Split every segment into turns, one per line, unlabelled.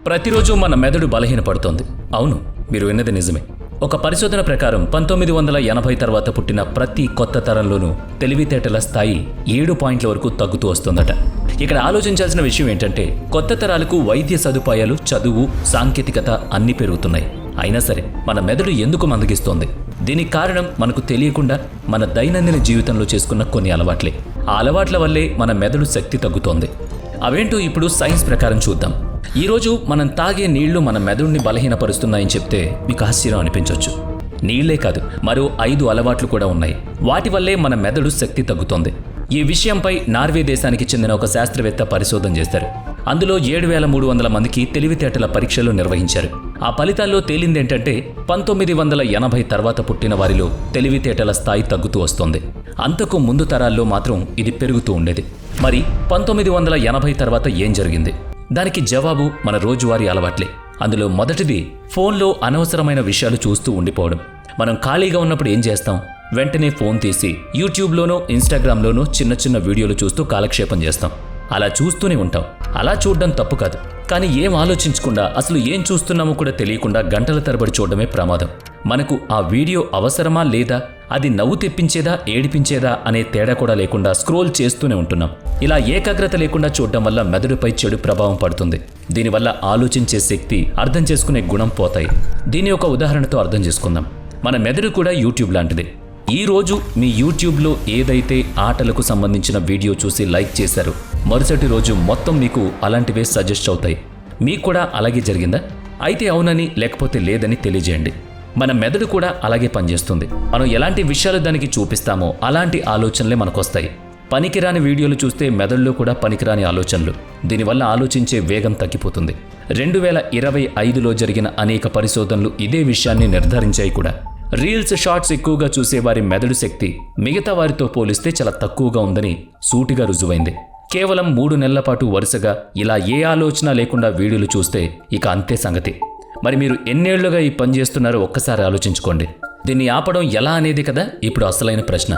ప్రతిరోజు మన మెదడు బలహీనపడుతోంది. అవును, మీరు విన్నది నిజమే. ఒక పరిశోధన ప్రకారం 1980 తర్వాత పుట్టిన ప్రతి కొత్త తరంలోనూ తెలివితేటల స్థాయి 7 పాయింట్ల వరకు తగ్గుతూ వస్తుందట. ఇక్కడ ఆలోచించాల్సిన విషయం ఏంటంటే, కొత్త తరాలకు వైద్య సదుపాయాలు, చదువు, సాంకేతికత అన్నీ పెరుగుతున్నాయి. అయినా సరే మన మెదడు ఎందుకు మందగిస్తోంది? దీనికి కారణం మనకు తెలియకుండా మన దైనందిన జీవితంలో చేసుకున్న కొన్ని అలవాట్లే. ఆ అలవాట్ల వల్లే మన మెదడు శక్తి తగ్గుతోంది. అవేంటో ఇప్పుడు సైన్స్ ప్రకారం చూద్దాం. ఈరోజు మనం తాగే నీళ్లు మన మెదడుని బలహీనపరుస్తున్నాయని చెప్తే మీకు ఆశ్చర్యం అనిపించవచ్చు. నీళ్లే కాదు, మరో 5 అలవాట్లు కూడా ఉన్నాయి. వాటి వల్లే మన మెదడు శక్తి తగ్గుతోంది. ఈ విషయంపై నార్వే దేశానికి చెందిన ఒక శాస్త్రవేత్త పరిశోధన చేశారు. అందులో 7,300 మందికి తెలివితేటల పరీక్షలు నిర్వహించారు. ఆ ఫలితాల్లో తేలిందేంటంటే 1980 తర్వాత పుట్టిన వారిలో తెలివితేటల స్థాయి తగ్గుతూ వస్తోంది. అంతకు ముందు తరాల్లో మాత్రం ఇది పెరుగుతూ ఉండేది. మరి 1980 తర్వాత ఏం జరిగింది? దానికి జవాబు మన రోజువారీ అలవాట్లే. అందులో మొదటిది ఫోన్లో అనవసరమైన విషయాలు చూస్తూ ఉండిపోవడం. మనం ఖాళీగా ఉన్నప్పుడు ఏం చేస్తాం? వెంటనే ఫోన్ తీసి యూట్యూబ్లోనో ఇన్స్టాగ్రామ్లోనో చిన్న చిన్న వీడియోలు చూస్తూ కాలక్షేపం చేస్తాం. అలా చూస్తూనే ఉంటాం. అలా చూడడం తప్పు కాదు, కానీ ఏం ఆలోచించకుండా, అసలు ఏం చూస్తున్నామో కూడా తెలియకుండా గంటల తరబడి చూడడమే ప్రమాదం. మనకు ఆ వీడియో అవసరమా లేదా, అది నవ్వు తెప్పించేదా ఏడిపించేదా అనే తేడా కూడా లేకుండా స్క్రోల్ చేస్తూనే ఉంటున్నాం. ఇలా ఏకాగ్రత లేకుండా చూడడం వల్ల మెదడుపై చెడు ప్రభావం పడుతుంది. దీనివల్ల ఆలోచించే శక్తి, అర్థం చేసుకునే గుణం పోతాయి. దీని ఒక ఉదాహరణతో అర్థం చేసుకుందాం. మన మెదడు కూడా యూట్యూబ్ లాంటిది. ఈ రోజు మీ యూట్యూబ్లో ఏదైతే ఆటలకు సంబంధించిన వీడియో చూసి లైక్ చేశారో, మరుసటి రోజు మొత్తం మీకు అలాంటివే సజెస్ట్ అవుతాయి. మీకు కూడా అలాగే జరిగిందా? అయితే అవునని లేకపోతే లేదని తెలియజేయండి. మన మెదడు కూడా అలాగే పనిచేస్తుంది. మనం ఎలాంటి విషయాలు దానికి చూపిస్తామో అలాంటి ఆలోచనలే మనకొస్తాయి. పనికిరాని వీడియోలు చూస్తే మెదడులో కూడా పనికిరాని ఆలోచనలు. దీనివల్ల ఆలోచించే వేగం తగ్గిపోతుంది. 2025లో జరిగిన అనేక పరిశోధనలు ఇదే విషయాన్ని నిర్ధారించాయి కూడా. రీల్స్, షార్ట్స్ ఎక్కువగా చూసేవారి మెదడు శక్తి మిగతా వారితో పోలిస్తే చాలా తక్కువగా ఉందని సూటిగా రుజువైంది. కేవలం 3 నెలల పాటు వరుసగా ఇలా ఏ ఆలోచన లేకుండా వీడియోలు చూస్తే ఇక అంతే సంగతి. మరి మీరు ఎన్నేళ్లుగా ఈ పని చేస్తున్నారో ఒక్కసారి ఆలోచించుకోండి. దీన్ని ఆపడం ఎలా అనేది కదా ఇప్పుడు అసలైన ప్రశ్న.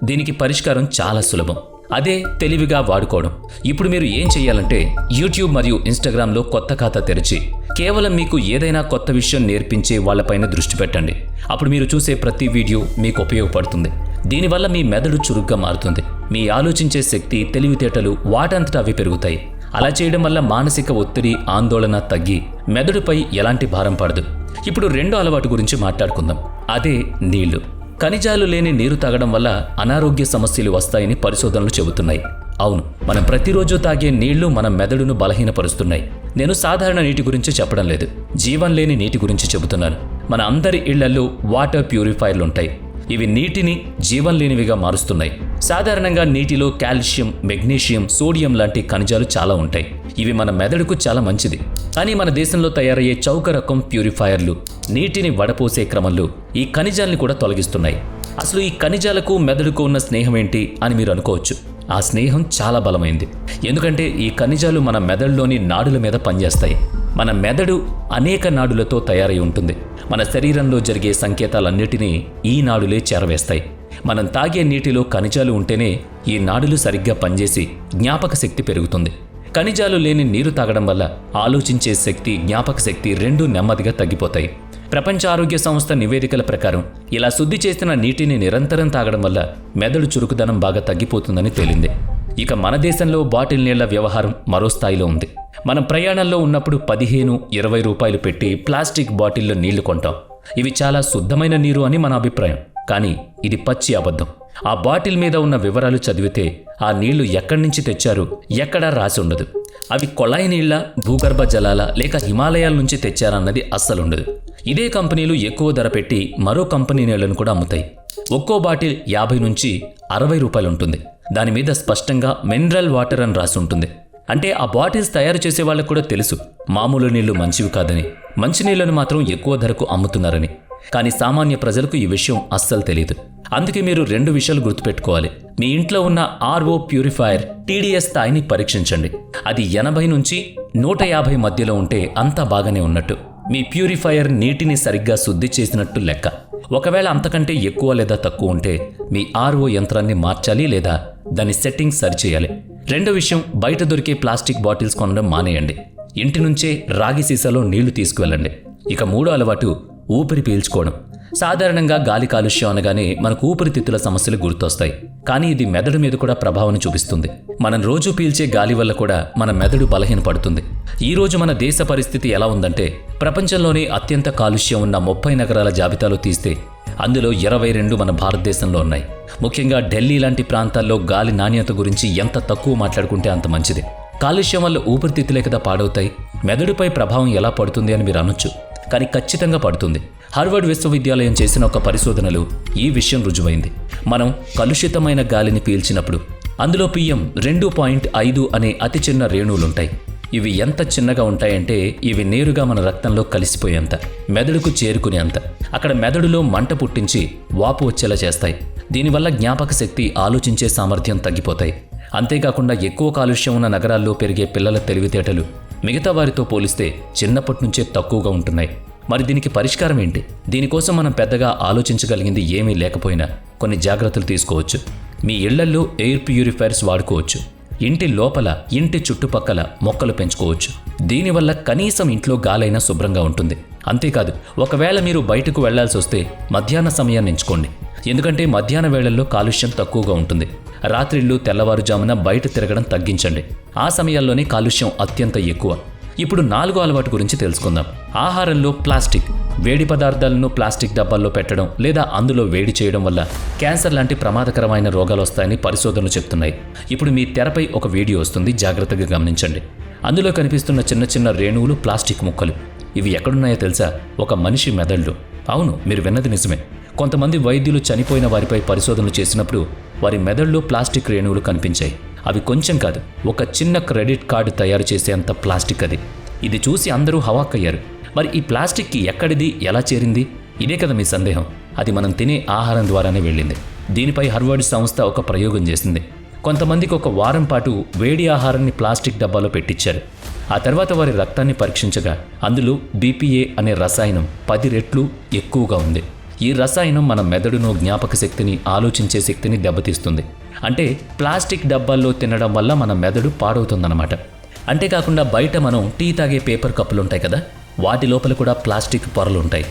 దీనికి పరిష్కారం చాలా సులభం. అదే తెలివిగా వాడుకోవడం. ఇప్పుడు మీరు ఏం చేయాలంటే, యూట్యూబ్ మరియు ఇన్స్టాగ్రామ్లో కొత్త ఖాతా తెరిచి కేవలం మీకు ఏదైనా కొత్త విషయం నేర్పించే వాళ్ళపైన దృష్టి పెట్టండి. అప్పుడు మీరు చూసే ప్రతి వీడియో మీకు ఉపయోగపడుతుంది. దీనివల్ల మీ మెదడు చురుగ్గా మారుతుంది. మీ ఆలోచించే శక్తి, తెలివితేటలు వాటంతటా అవి పెరుగుతాయి. అలా చేయడం వల్ల మానసిక ఒత్తిడి, ఆందోళన తగ్గి మెదడుపై ఎలాంటి భారం పడదు. ఇప్పుడు రెండో అలవాటు గురించి మాట్లాడుకుందాం. అదే నీళ్లు. ఖనిజాలు లేని నీరు తాగడం వల్ల అనారోగ్య సమస్యలు వస్తాయని పరిశోధనలు చెబుతున్నాయి. అవును, మనం ప్రతిరోజు తాగే నీళ్లు మన మెదడును బలహీనపరుస్తున్నాయి. నేను సాధారణ నీటి గురించి చెప్పడం లేదు, జీవం లేని నీటి గురించి చెబుతున్నాను. మన అందరి ఇళ్లల్లో వాటర్ ప్యూరిఫైయర్లుంటాయి. ఇవి నీటిని జీవం లేనివిగా మారుస్తున్నాయి. సాధారణంగా నీటిలో కాల్షియం, మెగ్నీషియం, సోడియం లాంటి ఖనిజాలు చాలా ఉంటాయి. ఇవి మన మెదడుకు చాలా మంచిది. కానీ మన దేశంలో తయారయ్యే చౌక రకం ప్యూరిఫైయర్లు నీటిని వడపోసే క్రమంలో ఈ ఖనిజాల్ని కూడా తొలగిస్తున్నాయి. అసలు ఈ ఖనిజాలకు మెదడుకు ఉన్న స్నేహం ఏంటి అని మీరు అనుకోవచ్చు. ఆ స్నేహం చాలా బలమైంది. ఎందుకంటే ఈ ఖనిజాలు మన మెదడులోని నాడుల మీద పనిచేస్తాయి. మన మెదడు అనేక నాడులతో తయారై ఉంటుంది. మన శరీరంలో జరిగే సంకేతాలన్నిటినీ ఈ నాడులే చేరవేస్తాయి. మనం తాగే నీటిలో ఖనిజాలు ఉంటేనే ఈ నాడులు సరిగ్గా పనిచేసి జ్ఞాపక శక్తి పెరుగుతుంది. ఖనిజాలు లేని నీరు తాగడం వల్ల ఆలోచించే శక్తి, జ్ఞాపక శక్తి రెండూ నెమ్మదిగా తగ్గిపోతాయి. ప్రపంచ ఆరోగ్య సంస్థ నివేదికల ప్రకారం ఇలా శుద్ధి చేసిన నీటిని నిరంతరం తాగడం వల్ల మెదడు చురుకుదనం బాగా తగ్గిపోతుందని తేలింది. ఇక మన దేశంలో బాటిల్ నీళ్ల వ్యవహారం మరో స్థాయిలో ఉంది. మనం ప్రయాణంలో ఉన్నప్పుడు 15-20 రూపాయలు పెట్టి ప్లాస్టిక్ బాటిల్లో నీళ్లు కొంటాం. ఇవి చాలా శుద్ధమైన నీరు అని మన అభిప్రాయం. కానీ ఇది పచ్చి అబద్ధం. ఆ బాటిల్ మీద ఉన్న వివరాలు చదివితే ఆ నీళ్లు ఎక్కడి నుంచి తెచ్చారు ఎక్కడా రాసి ఉండదు. అవి కొళాయి నీళ్ల, భూగర్భ జలాల లేక హిమాలయాల నుంచి తెచ్చారన్నది అస్సలుండదు. ఇదే కంపెనీలు ఎక్కువ ధర పెట్టి మరో కంపెనీ నీళ్లను కూడా అమ్ముతాయి. ఒక్కో బాటిల్ 50-60 రూపాయలు ఉంటుంది. దాని మీద స్పష్టంగా మినరల్ వాటర్ అని రాసి ఉంటుంది. అంటే ఆ బాటిల్స్ తయారు చేసే వాళ్ళకు కూడా తెలుసు మామూలు నీళ్లు మంచివి కాదని, మంచినీళ్లను మాత్రం ఎక్కువ ధరకు అమ్ముతున్నారని. కానీ సామాన్య ప్రజలకు ఈ విషయం అస్సలు తెలియదు. అందుకే మీరు 2 విషయాలు గుర్తుపెట్టుకోవాలి. మీ ఇంట్లో ఉన్న ఆర్ఓ ప్యూరిఫైయర్ టీడీఎస్ స్థాయిని పరీక్షించండి. అది 80-150 మధ్యలో ఉంటే అంతా బాగానే ఉన్నట్టు. మీ ప్యూరిఫైయర్ నీటిని సరిగ్గా శుద్ధి చేసినట్టు లెక్క. ఒకవేళ అంతకంటే ఎక్కువ లేదా తక్కువ ఉంటే మీ ఆర్ఓ యంత్రాన్ని మార్చాలి లేదా దాని సెట్టింగ్స్ సరిచేయాలి. రెండో విషయం, బయట దొరికే ప్లాస్టిక్ బాటిల్స్ కొనడం మానేయండి. ఇంటి నుంచే రాగి సీసాలో నీళ్లు తీసుకువెళ్ళండి. ఇక 3వ అలవాటు ఊపిరి పీల్చుకోవడం. సాధారణంగా గాలి కాలుష్యం అనగానే మనకు ఊపిరితిత్తుల సమస్యలు గుర్తొస్తాయి. కానీ ఇది మెదడు మీద కూడా ప్రభావం చూపిస్తుంది. మనం రోజు పీల్చే గాలి వల్ల కూడా మన మెదడు బలహీనపడుతుంది. ఈ రోజు మన దేశ పరిస్థితి ఎలా ఉందంటే, ప్రపంచంలోనే అత్యంత కాలుష్యం ఉన్న 30 నగరాల జాబితాలో తీస్తే అందులో 22 మన భారతదేశంలో ఉన్నాయి. ముఖ్యంగా ఢిల్లీ లాంటి ప్రాంతాల్లో గాలి నాణ్యత గురించి ఎంత తక్కువ మాట్లాడుకుంటే అంత మంచిది. కాలుష్యం వల్ల ఊపిరితిత్తులే కదా పాడవుతాయి. మెదడుపై ప్రభావం ఎలా పడుతుంది అని మీరు అనొచ్చు, కానీ ఖచ్చితంగా పడుతుంది. హార్వర్డ్ విశ్వవిద్యాలయం చేసిన ఒక పరిశోధనలో ఈ విషయం రుజువైంది. మనం కలుషితమైన గాలిని పీల్చినప్పుడు అందులో PM 2.5 అనే అతి చిన్న రేణువులుంటాయి. ఇవి ఎంత చిన్నగా ఉంటాయంటే ఇవి నేరుగా మన రక్తంలో కలిసిపోయేంత, మెదడుకు చేరుకునేంత. అక్కడ మెదడులో మంట పుట్టించి వాపు వచ్చేలా చేస్తాయి. దీనివల్ల జ్ఞాపక శక్తి, ఆలోచించే సామర్థ్యం తగ్గిపోతాయి. అంతేకాకుండా ఎక్కువ కాలుష్యం ఉన్న నగరాల్లో పెరిగే పిల్లల తెలివితేటలు మిగతా వారితో పోలిస్తే చిన్నప్పటి నుంచే తక్కువగా ఉంటున్నాయి. మరి దీనికి పరిష్కారం ఏంటి? దీనికోసం మనం పెద్దగా ఆలోచించగలిగింది ఏమీ లేకపోయినా కొన్ని జాగ్రత్తలు తీసుకోవచ్చు. మీ ఇళ్లల్లో ఎయిర్ ప్యూరిఫైయర్స్ వాడుకోవచ్చు. ఇంటి లోపల, ఇంటి చుట్టుపక్కల మొక్కలు పెంచుకోవచ్చు. దీనివల్ల కనీసం ఇంట్లో గాలైనా శుభ్రంగా ఉంటుంది. అంతేకాదు, ఒకవేళ మీరు బయటకు వెళ్లాల్సి వస్తే మధ్యాహ్న సమయాన్ని ఎంచుకోండి. ఎందుకంటే మధ్యాహ్న వేళల్లో కాలుష్యం తక్కువగా ఉంటుంది. రాత్రిళ్ళు, తెల్లవారుజామున బయట తిరగడం తగ్గించండి. ఆ సమయాల్లోనే కాలుష్యం అత్యంత ఎక్కువ. ఇప్పుడు 4వ అలవాటు గురించి తెలుసుకుందాం. ఆహారంలో ప్లాస్టిక్. వేడి పదార్థాలను ప్లాస్టిక్ డబ్బాల్లో పెట్టడం లేదా అందులో వేడి చేయడం వల్ల క్యాన్సర్ లాంటి ప్రమాదకరమైన రోగాలు వస్తాయని పరిశోధనలు చెప్తున్నాయి. ఇప్పుడు మీ తెరపై ఒక వీడియో వస్తుంది, జాగ్రత్తగా గమనించండి. అందులో కనిపిస్తున్న చిన్న చిన్న రేణువులు ప్లాస్టిక్ ముక్కలు. ఇవి ఎక్కడున్నాయో తెలుసా? ఒక మనిషి మెదడులో. అవును, మీరు విన్నది నిజమే. కొంతమంది వైద్యులు చనిపోయిన వారిపై పరిశోధనలు చేసినప్పుడు వారి మెదడులో ప్లాస్టిక్ రేణువులు కనిపించాయి. అవి కొంచెం కాదు, ఒక చిన్న క్రెడిట్ కార్డు తయారు చేసేంత ప్లాస్టిక్ అది. ఇది చూసి అందరూ హవాక్కయ్యారు. మరి ఈ ప్లాస్టిక్కి ఎక్కడిది, ఎలా చేరింది? ఇదే కదా మీ సందేహం. అది మనం తినే ఆహారం ద్వారానే వెళ్ళింది. దీనిపై హార్వర్డ్ సంస్థ ఒక ప్రయోగం చేసింది. కొంతమందికి 1 వారం పాటు వేడి ఆహారాన్ని ప్లాస్టిక్ డబ్బాలో పెట్టించారు. ఆ తర్వాత వారి రక్తాన్ని పరీక్షించగా అందులో BPA అనే రసాయనం 10 రెట్లు ఎక్కువగా ఉంది. ఈ రసాయనం మన మెదడును, జ్ఞాపక శక్తిని, ఆలోచించే శక్తిని దెబ్బతీస్తుంది. అంటే ప్లాస్టిక్ డబ్బాల్లో తినడం వల్ల మన మెదడు పాడవుతుందన్నమాట. అంతేకాకుండా బయట మనం టీ తాగే పేపర్ కప్పులుంటాయి కదా, వాటి లోపల కూడా ప్లాస్టిక్ పొరలుంటాయి.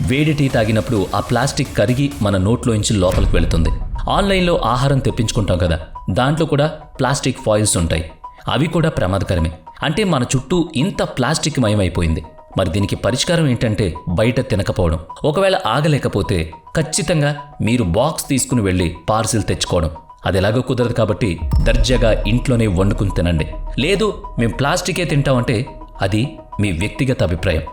వేడి టీ తాగినప్పుడు ఆ ప్లాస్టిక్ కరిగి మన నోట్లోంచి లోపలికి వెళుతుంది. ఆన్లైన్లో ఆహారం తెప్పించుకుంటాం కదా, దాంట్లో కూడా ప్లాస్టిక్ ఫాయిల్స్ ఉంటాయి. అవి కూడా ప్రమాదకరమే. అంటే మన చుట్టూ ఇంత ప్లాస్టిక్ మయమైపోయింది. మరి దీనికి పరిష్కారం ఏంటంటే బయట తినకపోవడం. ఒకవేళ ఆగలేకపోతే ఖచ్చితంగా మీరు బాక్స్ తీసుకుని వెళ్ళి పార్సిల్ తెచ్చుకోవడం. అది ఎలాగో కుదరదు కాబట్టి దర్జాగా ఇంట్లోనే వండుకుని తినండి. లేదు మేము ప్లాస్టికే తింటామంటే అది మీ వ్యక్తిగత అభిప్రాయం.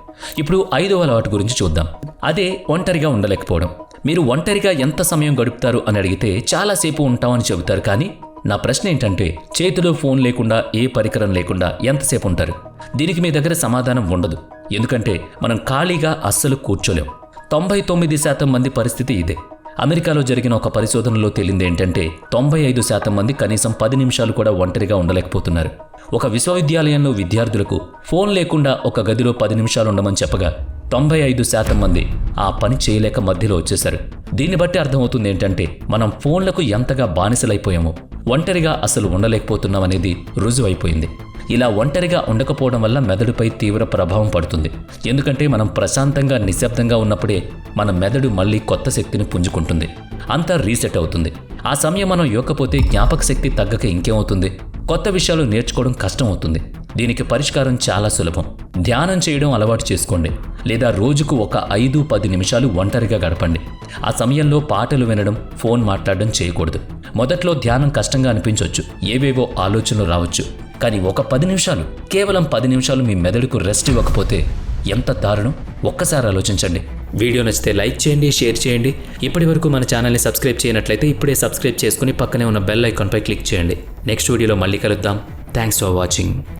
ఇప్పుడు 5వ అలవాటు గురించి చూద్దాం. అదే ఒంటరిగా ఉండలేకపోవడం. మీరు ఒంటరిగా ఎంత సమయం గడుపుతారు అని అడిగితే చాలాసేపు ఉంటామని చెబుతారు. కానీ నా ప్రశ్న ఏంటంటే, చేతిలో ఫోన్ లేకుండా, ఏ పరికరం లేకుండా ఎంతసేపు ఉంటారు? దీనికి మీ దగ్గర సమాధానం ఉండదు. ఎందుకంటే మనం ఖాళీగా అస్సలు కూర్చోలేం. 99% మంది పరిస్థితి ఇదే. అమెరికాలో జరిగిన ఒక పరిశోధనలో తేలింది ఏంటంటే 95% మంది కనీసం 10 నిమిషాలు కూడా ఒంటరిగా ఉండలేకపోతున్నారు. ఒక విశ్వవిద్యాలయంలో విద్యార్థులకు ఫోన్ లేకుండా ఒక గదిలో 10 నిమిషాలు ఉండమని చెప్పగా 95% మంది ఆ పని చేయలేక మధ్యలో వచ్చేశారు. దీన్ని బట్టి అర్థమవుతుంది ఏంటంటే మనం ఫోన్లకు ఎంతగా బానిసలైపోయామో, ఒంటరిగా అసలు ఉండలేకపోతున్నామనేది రుజువైపోయింది. ఇలా ఒంటరిగా ఉండకపోవడం వల్ల మెదడుపై తీవ్ర ప్రభావం పడుతుంది. ఎందుకంటే మనం ప్రశాంతంగా, నిశ్శబ్దంగా ఉన్నప్పుడే మన మెదడు మళ్ళీ కొత్త శక్తిని పుంజుకుంటుంది. అంతా రీసెట్ అవుతుంది. ఆ సమయం మనం ఇవ్వకపోతే జ్ఞాపక శక్తి తగ్గక ఇంకేమవుతుంది? కొత్త విషయాలు నేర్చుకోవడం కష్టం అవుతుంది. దీనికి పరిష్కారం చాలా సులభం. ధ్యానం చేయడం అలవాటు చేసుకోండి. లేదా రోజుకు ఒక 5-10 నిమిషాలు ఒంటరిగా గడపండి. ఆ సమయంలో పాటలు వినడం, ఫోన్ మాట్లాడడం చేయకూడదు. మొదట్లో ధ్యానం కష్టంగా అనిపించవచ్చు, ఏవేవో ఆలోచనలు రావచ్చు. కానీ ఒక 10 నిమిషాలు, కేవలం 10 నిమిషాలు మీ మెదడుకు రెస్ట్ ఇవ్వకపోతే ఎంత దారుణం? ఒక్కసారి ఆలోచించండి. వీడియో నచ్చితే లైక్ చేయండి, షేర్ చేయండి. ఇప్పటి వరకు మన ఛానల్ని సబ్స్క్రైబ్ చేయనట్లయితే ఇప్పుడే సబ్స్క్రైబ్ చేసుకుని పక్కనే ఉన్న బెల్ ఐకాన్పై క్లిక్ చేయండి. నెక్స్ట్ వీడియోలో మళ్ళీ కలుద్దాం. Thanks for watching.